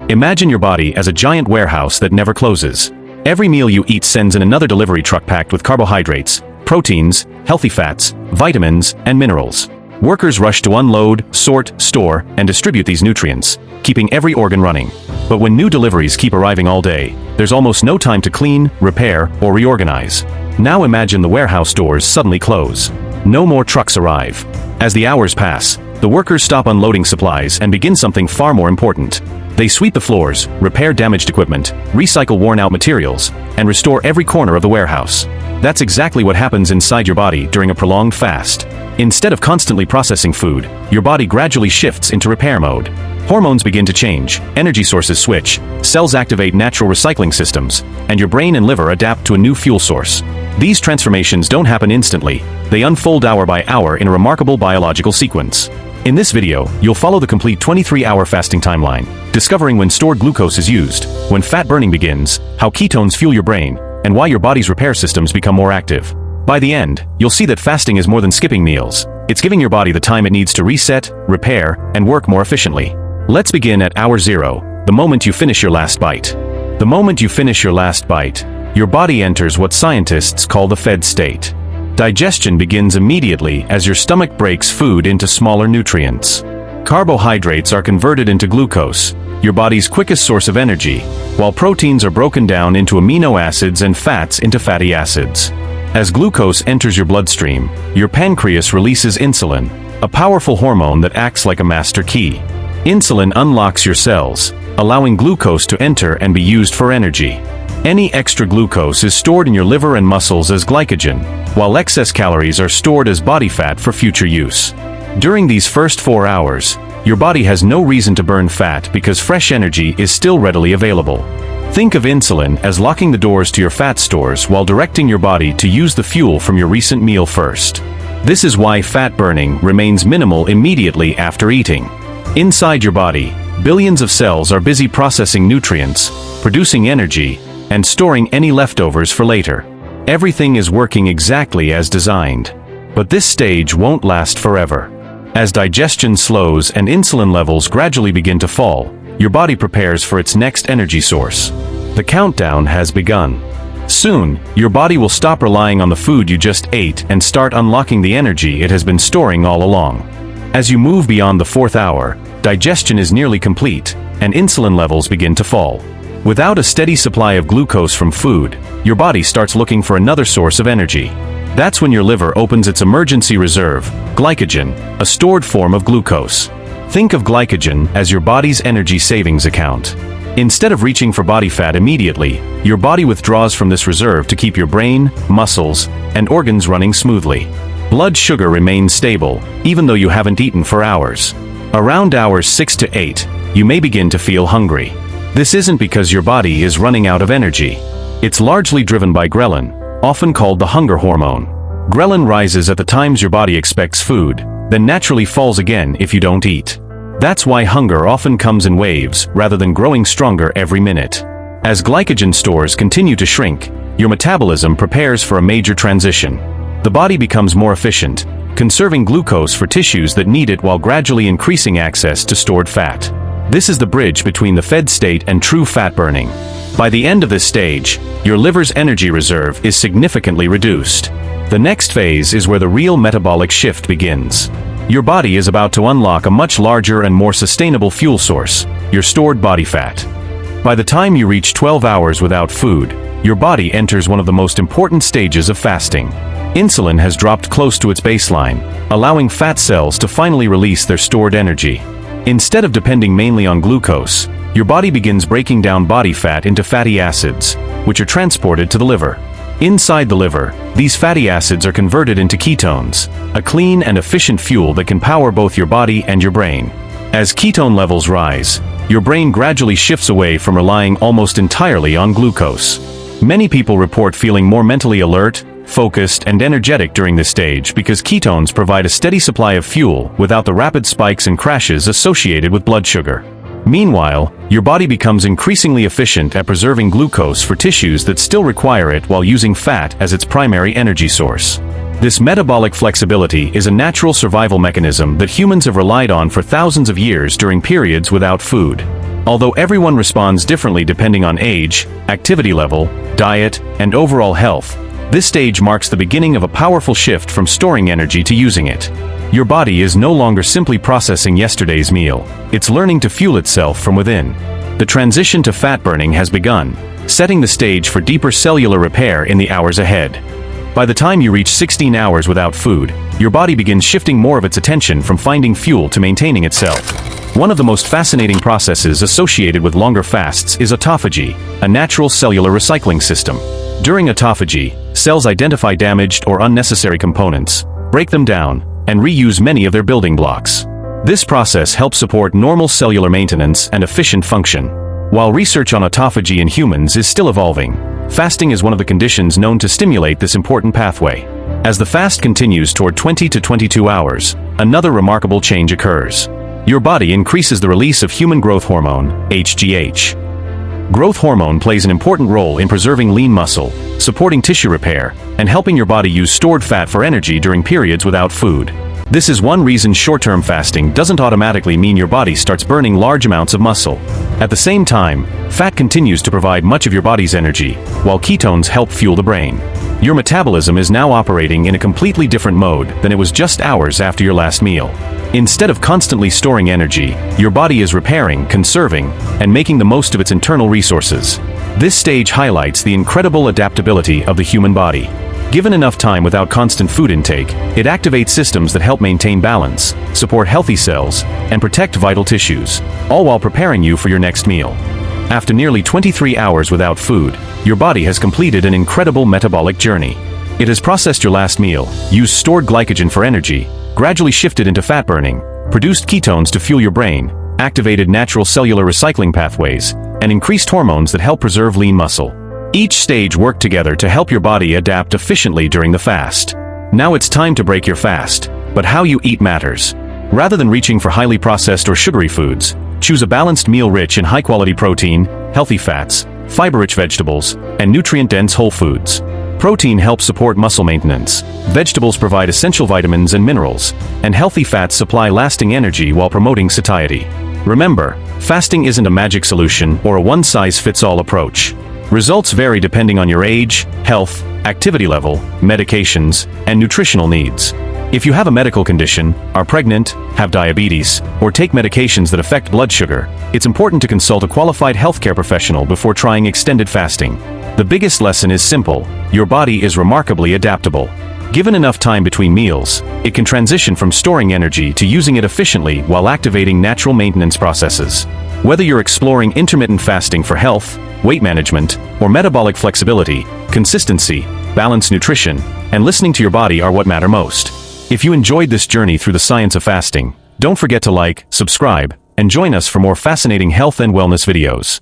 Imagine your body as a giant warehouse that never closes. Every meal you eat sends in another delivery truck packed with carbohydrates, proteins, healthy fats, vitamins, and minerals. Workers rush to unload, sort, store, and distribute these nutrients, keeping every organ running. But when new deliveries keep arriving all day, there's almost no time to clean, repair, or reorganize. Now imagine the warehouse doors suddenly close. No more trucks arrive. As the hours pass, the workers stop unloading supplies and begin something far more important. They sweep the floors, repair damaged equipment, recycle worn-out materials, and restore every corner of the warehouse. That's exactly what happens inside your body during a prolonged fast. Instead of constantly processing food, your body gradually shifts into repair mode. Hormones begin to change, energy sources switch, cells activate natural recycling systems, and your brain and liver adapt to a new fuel source. These transformations don't happen instantly, they unfold hour by hour in a remarkable biological sequence. In this video, you'll follow the complete 23-hour fasting timeline, discovering when stored glucose is used, when fat burning begins, how ketones fuel your brain, and why your body's repair systems become more active. By the end, you'll see that fasting is more than skipping meals. It's giving your body the time it needs to reset, repair, and work more efficiently. Let's begin at hour 0, the moment you finish your last bite. The moment you finish your last bite, your body enters what scientists call the fed state. Digestion begins immediately as your stomach breaks food into smaller nutrients. Carbohydrates are converted into glucose, your body's quickest source of energy, while proteins are broken down into amino acids and fats into fatty acids. As glucose enters your bloodstream, your pancreas releases insulin, a powerful hormone that acts like a master key. Insulin unlocks your cells, allowing glucose to enter and be used for energy. Any extra glucose is stored in your liver and muscles as glycogen, while excess calories are stored as body fat for future use. During these first 4 hours, your body has no reason to burn fat because fresh energy is still readily available. Think of insulin as locking the doors to your fat stores while directing your body to use the fuel from your recent meal first. This is why fat burning remains minimal immediately after eating. Inside your body, billions of cells are busy processing nutrients, producing energy, and storing any leftovers for later. Everything is working exactly as designed. But this stage won't last forever. As digestion slows and insulin levels gradually begin to fall, your body prepares for its next energy source. The countdown has begun. Soon, your body will stop relying on the food you just ate and start unlocking the energy it has been storing all along. As you move beyond the 4th hour, digestion is nearly complete, and insulin levels begin to fall. Without a steady supply of glucose from food, your body starts looking for another source of energy. That's when your liver opens its emergency reserve, glycogen, a stored form of glucose. Think of glycogen as your body's energy savings account. Instead of reaching for body fat immediately, your body withdraws from this reserve to keep your brain, muscles, and organs running smoothly. Blood sugar remains stable, even though you haven't eaten for hours. Around hours 6 to 8, you may begin to feel hungry. This isn't because your body is running out of energy. It's largely driven by ghrelin, often called the hunger hormone. Ghrelin rises at the times your body expects food, then naturally falls again if you don't eat. That's why hunger often comes in waves rather than growing stronger every minute. As glycogen stores continue to shrink, your metabolism prepares for a major transition. The body becomes more efficient, conserving glucose for tissues that need it while gradually increasing access to stored fat. This is the bridge between the fed state and true fat burning. By the end of this stage, your liver's energy reserve is significantly reduced. The next phase is where the real metabolic shift begins. Your body is about to unlock a much larger and more sustainable fuel source, your stored body fat. By the time you reach 12 hours without food, your body enters one of the most important stages of fasting. Insulin has dropped close to its baseline, allowing fat cells to finally release their stored energy. Instead of depending mainly on glucose, your body begins breaking down body fat into fatty acids, which are transported to the liver. Inside the liver, these fatty acids are converted into ketones, a clean and efficient fuel that can power both your body and your brain. As ketone levels rise, your brain gradually shifts away from relying almost entirely on glucose. Many people report feeling more mentally alert, focused, and energetic during this stage because ketones provide a steady supply of fuel without the rapid spikes and crashes associated with blood sugar. Meanwhile, your body becomes increasingly efficient at preserving glucose for tissues that still require it while using fat as its primary energy source. This metabolic flexibility is a natural survival mechanism that humans have relied on for thousands of years during periods without food. Although everyone responds differently depending on age, activity level, diet, and overall health, this stage marks the beginning of a powerful shift from storing energy to using it. Your body is no longer simply processing yesterday's meal, it's learning to fuel itself from within. The transition to fat burning has begun, setting the stage for deeper cellular repair in the hours ahead. By the time you reach 16 hours without food, your body begins shifting more of its attention from finding fuel to maintaining itself. One of the most fascinating processes associated with longer fasts is autophagy, a natural cellular recycling system. During autophagy, cells identify damaged or unnecessary components, break them down, and reuse many of their building blocks. This process helps support normal cellular maintenance and efficient function. While research on autophagy in humans is still evolving, fasting is one of the conditions known to stimulate this important pathway. As the fast continues toward 20 to 22 hours, another remarkable change occurs. Your body increases the release of human growth hormone, HGH. Growth hormone plays an important role in preserving lean muscle, supporting tissue repair, and helping your body use stored fat for energy during periods without food. This is one reason short-term fasting doesn't automatically mean your body starts burning large amounts of muscle. At the same time, fat continues to provide much of your body's energy, while ketones help fuel the brain. Your metabolism is now operating in a completely different mode than it was just hours after your last meal. Instead of constantly storing energy, your body is repairing, conserving, and making the most of its internal resources. This stage highlights the incredible adaptability of the human body. Given enough time without constant food intake, it activates systems that help maintain balance, support healthy cells, and protect vital tissues, all while preparing you for your next meal. After nearly 23 hours without food, your body has completed an incredible metabolic journey. It has processed your last meal, used stored glycogen for energy, gradually shifted into fat burning, produced ketones to fuel your brain, activated natural cellular recycling pathways, and increased hormones that help preserve lean muscle. Each stage worked together to help your body adapt efficiently during the fast. Now it's time to break your fast, but how you eat matters. Rather than reaching for highly processed or sugary foods, choose a balanced meal rich in high-quality protein, healthy fats, fiber-rich vegetables, and nutrient-dense whole foods. Protein helps support muscle maintenance, vegetables provide essential vitamins and minerals, and healthy fats supply lasting energy while promoting satiety. Remember, fasting isn't a magic solution or a one-size-fits-all approach. Results vary depending on your age, health, activity level, medications, and nutritional needs. If you have a medical condition, are pregnant, have diabetes, or take medications that affect blood sugar, it's important to consult a qualified healthcare professional before trying extended fasting. The biggest lesson is simple: your body is remarkably adaptable. Given enough time between meals, it can transition from storing energy to using it efficiently while activating natural maintenance processes. Whether you're exploring intermittent fasting for health, weight management, or metabolic flexibility, consistency, balanced nutrition, and listening to your body are what matter most. If you enjoyed this journey through the science of fasting, don't forget to like, subscribe, and join us for more fascinating health and wellness videos.